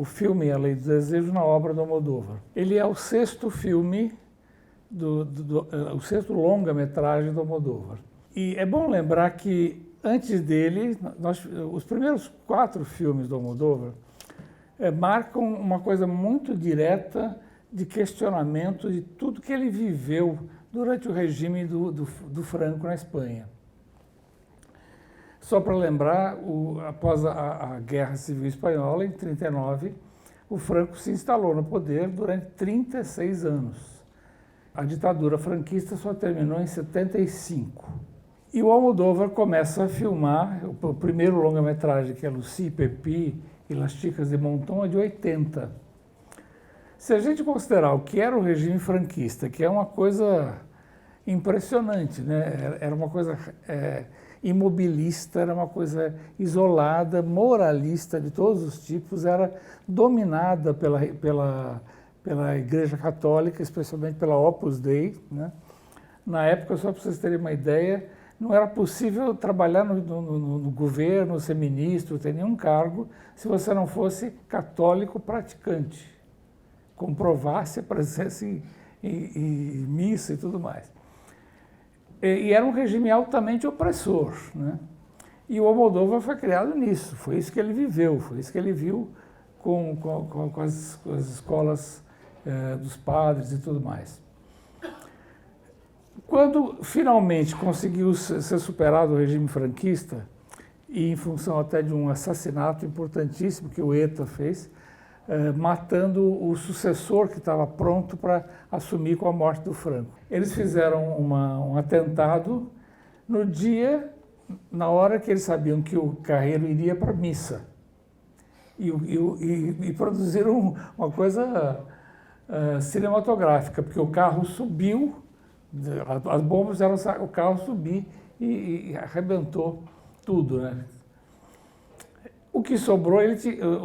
o filme A Lei do Desejo na obra do Almodóvar. Ele é o sexto filme, o sexto longa-metragem do Almodóvar. E é bom lembrar que, antes dele, os primeiros 4 filmes do Almodóvar marcam uma coisa muito direta de questionamento de tudo que ele viveu durante o regime do Franco na Espanha. Só para lembrar, após a Guerra Civil Espanhola, em 1939, o Franco se instalou no poder durante 36 anos. A ditadura franquista só terminou em 75. E o Almodóvar começa a filmar o primeiro longa-metragem, que é Lucie e Pepi e Las Chicas de Monton, é de 80. Se a gente considerar o que era o regime franquista, que é uma coisa impressionante, né? Era uma coisa imobilista, era uma coisa isolada, moralista de todos os tipos, era dominada pela Igreja Católica, especialmente pela Opus Dei, né? Na época, só para vocês terem uma ideia, não era possível trabalhar no governo, ser ministro, ter nenhum cargo, se você não fosse católico praticante, comprovasse a presença em missa e tudo mais. E era um regime altamente opressor, né? E o Almodóvar foi criado nisso, foi isso que ele viveu, foi isso que ele viu com as escolas dos padres e tudo mais. Quando finalmente conseguiu ser superado o regime franquista, e em função até de um assassinato importantíssimo que o ETA fez, matando o sucessor que estava pronto para assumir com a morte do Franco. Eles fizeram um atentado na hora que eles sabiam que o Carreiro iria para a missa. E produziram uma coisa cinematográfica, porque o carro subiu, as bombas eram o carro subir e arrebentou tudo, né? O que sobrou,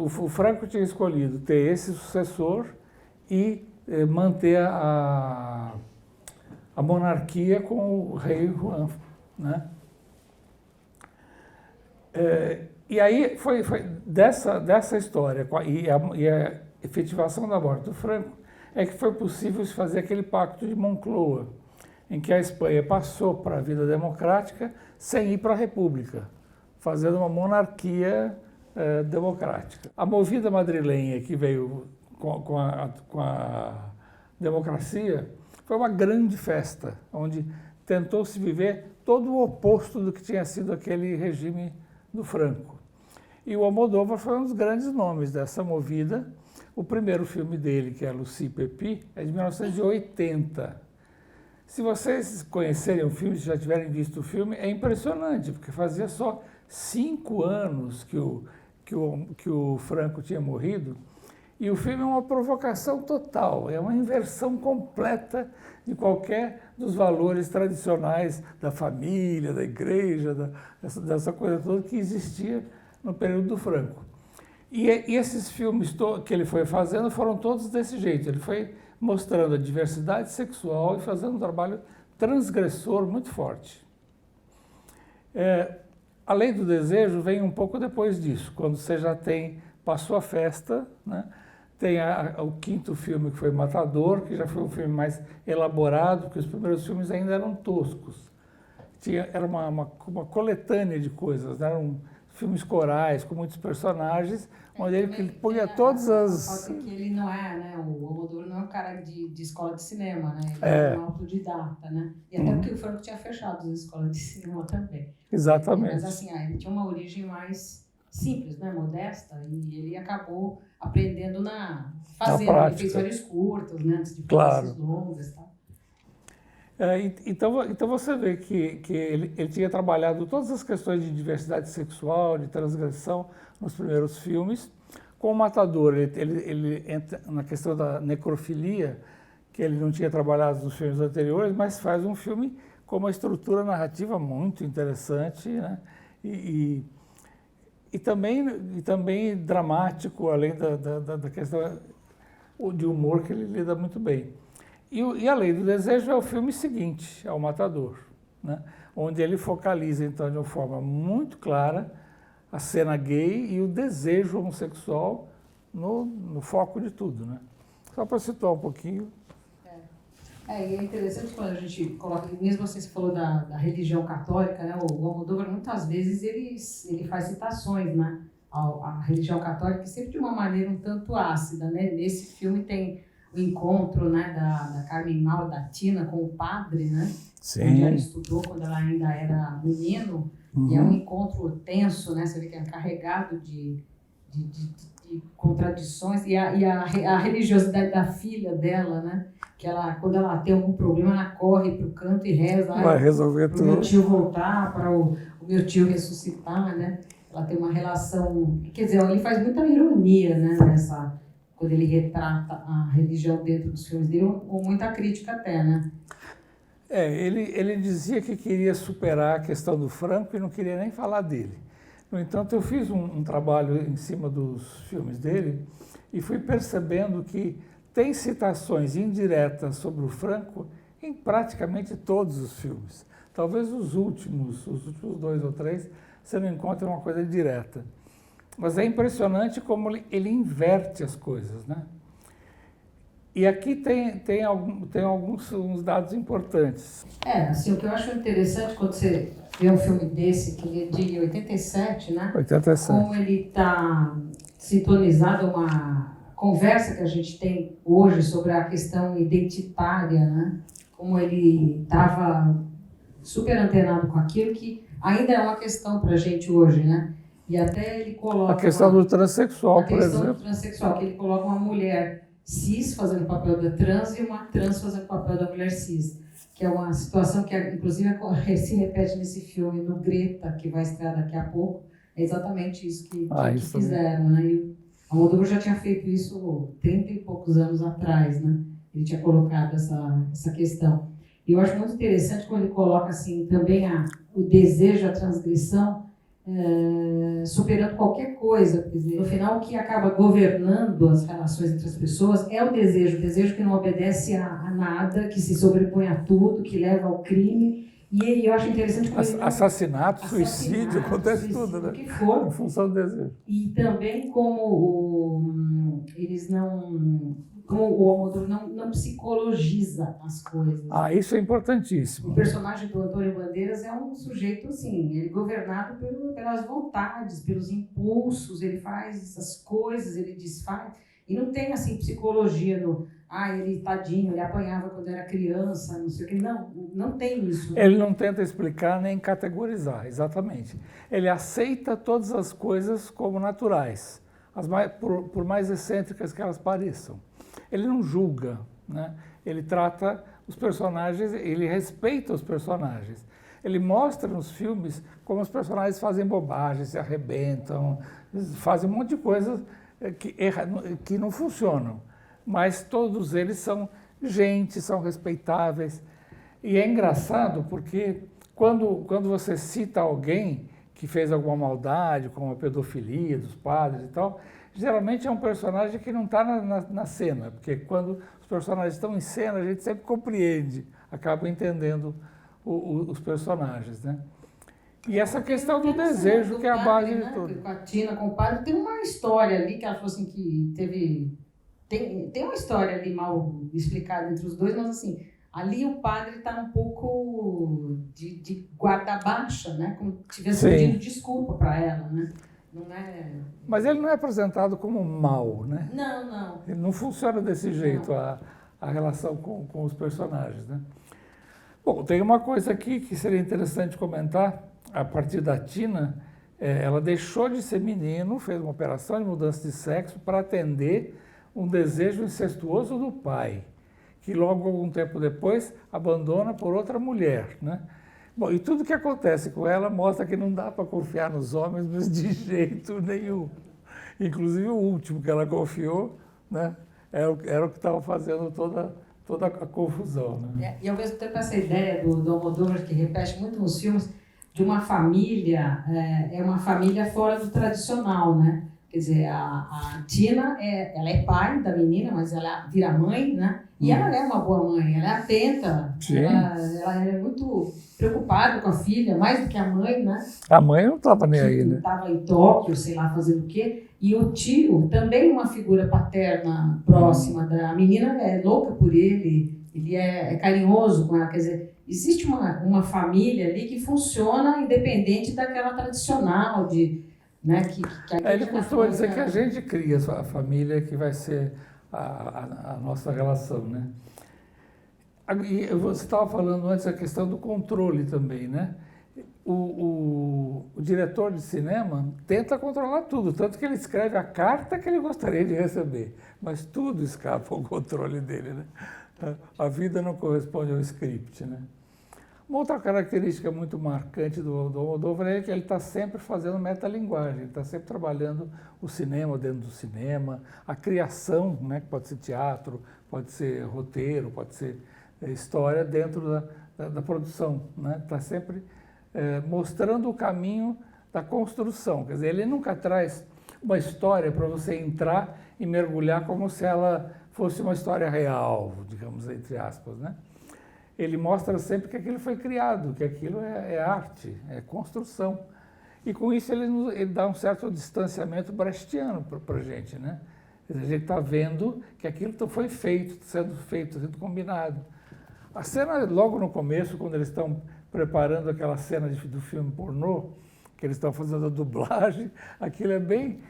o Franco tinha escolhido ter esse sucessor e manter a monarquia com o rei Juan, né? E aí foi dessa história e a efetivação da morte do Franco é que foi possível se fazer aquele pacto de Moncloa, em que a Espanha passou para a vida democrática sem ir para a república, fazendo uma monarquia democrática. A movida madrilenha que veio com a democracia foi uma grande festa, onde tentou-se viver todo o oposto do que tinha sido aquele regime do Franco. E o Almodóvar foi um dos grandes nomes dessa movida. O primeiro filme dele, que é Lucie e Pepi, é de 1980. Se vocês conhecerem o filme, se já tiverem visto o filme, é impressionante, porque fazia só 5 anos que o Franco tinha morrido, e o filme é uma provocação total, é uma inversão completa de qualquer dos valores tradicionais da família, da igreja, dessa coisa toda que existia no período do Franco. E esses filmes que ele foi fazendo foram todos desse jeito, ele foi mostrando a diversidade sexual e fazendo um trabalho transgressor muito forte. A Lei do Desejo vem um pouco depois disso, quando você já passou a festa, né? Tem o quinto filme, que foi Matador, que já foi um filme mais elaborado, porque os primeiros filmes ainda eram toscos. Era uma coletânea de coisas, né? Eram filmes corais, com muitos personagens, onde ele punha todas as... Que ele não é, né? O Almodóvar não é um cara de escola de cinema, né? Ele é um autodidata, né? E até porque o Franco tinha fechado as escolas de cinema também. Exatamente. Mas assim, ele tinha uma origem mais simples, né? Modesta, e ele acabou aprendendo fazendo. Ele fez vários curtos, né? Antes de fazer esses longas e tal. Então você vê que ele tinha trabalhado todas as questões de diversidade sexual, de transgressão nos primeiros filmes. Com o Matador, ele entra na questão da necrofilia, que ele não tinha trabalhado nos filmes anteriores, mas faz um filme com uma estrutura narrativa muito interessante, né? E também dramático, além da questão de humor que ele lida muito bem. E A Lei do Desejo é o filme seguinte ao Matador, né? Onde ele focaliza, então, de uma forma muito clara a cena gay e o desejo homossexual no foco de tudo, né? Só para situar um pouquinho. E é interessante quando a gente coloca, mesmo assim, você falou da religião católica, né? O Almodóvar, muitas vezes, ele faz citações, né? A religião católica, sempre de uma maneira um tanto ácida, né? Nesse filme tem o encontro, né, da Carmen Maura, da Tina, com o padre, né? Sim. Onde ela estudou quando ela ainda era menino. E é um encontro tenso, né? Você vê que é carregado de contradições. E a religiosidade da filha dela, né? Que quando ela tem algum problema, ela corre para o canto e reza. Vai resolver tudo. Para o meu tio voltar, para o meu tio ressuscitar, né? Ela tem uma relação... Quer dizer, ele faz muita ironia, né? Quando ele retrata a religião dentro dos filmes dele, ou muita crítica até, né? Ele dizia que queria superar a questão do Franco e não queria nem falar dele. No entanto, eu fiz um trabalho em cima dos filmes dele e fui percebendo que tem citações indiretas sobre o Franco em praticamente todos os filmes. Talvez os últimos 2 ou 3, você não encontra uma coisa direta. Mas é impressionante como ele inverte as coisas, né? E aqui tem alguns uns dados importantes. Assim, o que eu acho interessante quando você vê um filme desse, que é de 87, né? 87. Como ele está sintonizado a uma conversa que a gente tem hoje sobre a questão identitária, né? Como ele estava super antenado com aquilo que ainda é uma questão para a gente hoje, né? E até ele coloca... A questão do transexual, por exemplo. A questão do transexual, que ele coloca uma mulher cis fazendo o papel da trans e uma trans fazendo o papel da mulher cis. Que é uma situação que, inclusive, se repete nesse filme, no Greta, que vai estrear daqui a pouco. É exatamente isso que fizeram, né? E o Almodóvar já tinha feito isso 30 e poucos anos atrás, né? Ele tinha colocado essa questão. E eu acho muito interessante quando ele coloca assim, também o desejo, a transgressão, superando qualquer coisa. Quer dizer, no final, o que acaba governando as relações entre as pessoas é o desejo que não obedece a nada, que se sobrepõe a tudo, que leva ao crime. E eu acho interessante... Assassinato, suicídio, acontece tudo, né? O que for. Em função do desejo. E também como eles não... Como o Almodóvar não psicologiza as coisas. Isso é importantíssimo. O personagem do Antônio Bandeiras é um sujeito, assim, ele é governado pelas vontades, pelos impulsos, ele faz essas coisas, ele desfaz. E não tem, assim, psicologia no... ele tadinho, ele apanhava quando era criança, não sei o quê. Não tem isso. Né? Ele não tenta explicar nem categorizar, exatamente. Ele aceita todas as coisas como naturais, por mais excêntricas que elas pareçam. Ele não julga, né? Ele trata os personagens, ele respeita os personagens. Ele mostra nos filmes como os personagens fazem bobagens, se arrebentam, fazem um monte de coisas que não funcionam. Mas todos eles são gente, são respeitáveis. E é engraçado porque quando você cita alguém que fez alguma maldade, como a pedofilia dos padres e tal, geralmente é um personagem que não está na cena, porque quando os personagens estão em cena, a gente sempre compreende, acaba entendendo os personagens, né? E essa questão do desejo, que é a base de tudo. Com a Tina, com o padre, tem uma história ali que ela falou assim que teve... Tem uma história ali mal explicada entre os dois, mas assim, ali o padre está um pouco de guarda baixa, né? Como se tivesse pedindo desculpa para ela, né? Não é... Mas ele não é apresentado como mal, né? Não. Ele não funciona desse jeito, a relação com os personagens, né? Bom, tem uma coisa aqui que seria interessante comentar, a partir da Tina, ela deixou de ser menino, fez uma operação de mudança de sexo para atender um desejo incestuoso do pai, que logo algum tempo depois abandona por outra mulher, né? Bom, e tudo que acontece com ela mostra que não dá para confiar nos homens, mas de jeito nenhum. Inclusive o último que ela confiou, né, era o que estava fazendo toda a confusão. Né? E ao mesmo tempo essa ideia do Almodóvar, que repete muito nos filmes, de uma família, é uma família fora do tradicional, né? Quer dizer, a Tina, ela é pai da menina, mas ela vira mãe, né? E ela é uma boa mãe, ela é atenta, ela é muito preocupada com a filha, mais do que a mãe, né? A mãe não estava nem aí, né? Estava em Tóquio, sei lá, fazendo o quê. E o tio, também uma figura paterna próxima da menina, é louca por ele, ele é carinhoso com ela, quer dizer, existe uma família ali que funciona independente daquela tradicional de, né, que Ele costuma dizer que a gente cria a família que vai ser a nossa relação, né? E você estava falando antes a questão do controle também, né? O diretor de cinema tenta controlar tudo, tanto que ele escreve a carta que ele gostaria de receber, mas tudo escapa ao controle dele, né? A vida não corresponde ao script, né? Uma outra característica muito marcante do Almodóvar é que ele está sempre fazendo metalinguagem, ele está sempre trabalhando o cinema dentro do cinema, a criação, né, que pode ser teatro, pode ser roteiro, pode ser história dentro da produção, né? Está sempre mostrando o caminho da construção. Quer dizer, ele nunca traz uma história para você entrar e mergulhar como se ela fosse uma história real, digamos, entre aspas, né? Ele mostra sempre que aquilo foi criado, que aquilo é arte, é construção. E com isso ele dá um certo distanciamento brechtiano para a gente, né? A gente está vendo que aquilo foi feito, sendo combinado. A cena, logo no começo, quando eles estão preparando aquela cena do filme pornô, que eles estão fazendo a dublagem, aquilo é bem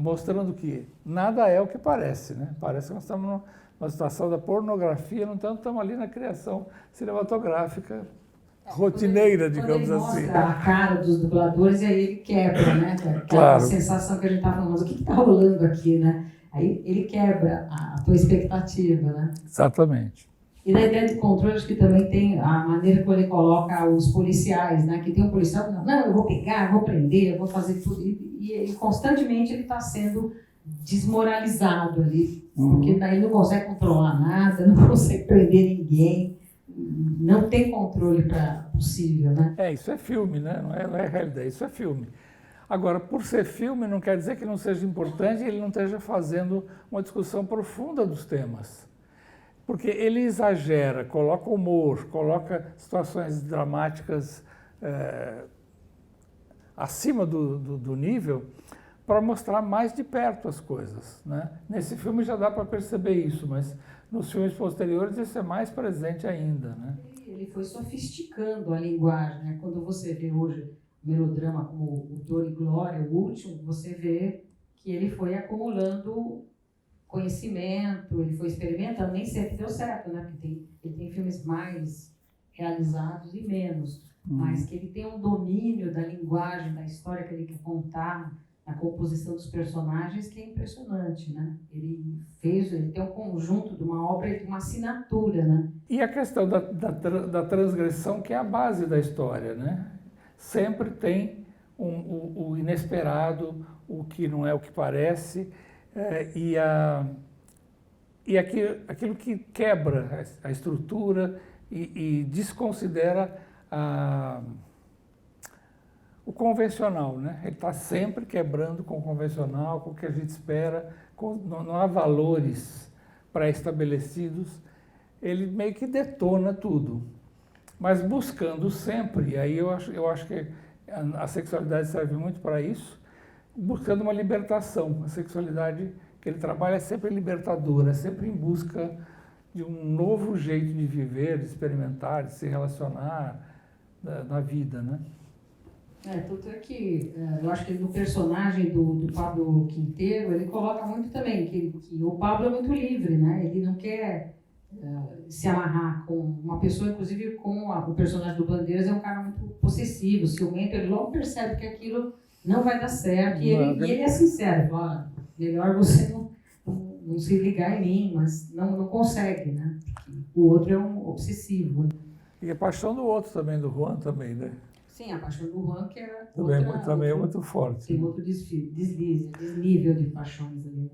mostrando que nada é o que parece, né? Parece que nós estamos numa situação da pornografia, no entanto, estamos ali na criação cinematográfica rotineira, digamos assim. Mostra a cara dos dubladores e aí ele quebra, né? Aquela Claro. sensação que a gente está falando, mas o que está rolando aqui, né? Aí ele quebra a tua expectativa, né? Exatamente. E na ideia de controle, acho que também tem a maneira como ele coloca os policiais, né? Que tem um policial que não, eu vou pegar, eu vou prender, eu vou fazer tudo. E constantemente ele está sendo desmoralizado ali, porque daí não consegue controlar nada, não consegue prender ninguém, não tem controle possível, né? Isso é filme, né? Não é realidade, isso é filme. Agora, por ser filme, não quer dizer que não seja importante e ele não esteja fazendo uma discussão profunda dos temas. Porque ele exagera, coloca humor, coloca situações dramáticas acima do nível para mostrar mais de perto as coisas, né? Nesse filme já dá para perceber isso, mas nos filmes posteriores isso é mais presente ainda, né? Ele foi sofisticando a linguagem, né? Quando você vê hoje o melodrama como o Dor e Glória, o último, você vê que ele foi acumulando conhecimento, ele foi experimentando, nem sempre deu certo, né? Porque ele tem filmes mais realizados e menos, mas que ele tem um domínio da linguagem, da história que ele quer contar, a composição dos personagens, que é impressionante, né? Ele tem um conjunto de uma obra, de uma assinatura, né? E a questão da transgressão, que é a base da história, né? Sempre tem o inesperado, o que não é o que parece, e aquilo que quebra a estrutura e desconsidera o convencional, né? Ele está sempre quebrando com o convencional, com o que a gente espera, não há valores pré-estabelecidos, ele meio que detona tudo, mas buscando sempre, e aí eu acho que a sexualidade serve muito para isso, buscando uma libertação. A sexualidade que ele trabalha é sempre libertadora, é sempre em busca de um novo jeito de viver, de experimentar, de se relacionar na vida, né? Tanto é que eu acho que no personagem do Pablo Quinteiro, ele coloca muito também que o Pablo é muito livre, né? Ele não quer se amarrar com uma pessoa, inclusive com o personagem do Bandeiras é um cara muito possessivo, ciumento, ele logo percebe que aquilo não vai dar certo, e ele é sincero, ele fala, melhor você não se ligar em mim, mas não consegue, né? O outro é um obsessivo. E a paixão do outro também, do Juan também, né? Sim, a paixão do Juan, que é também é muito forte. Tem outro desnível de paixões ali.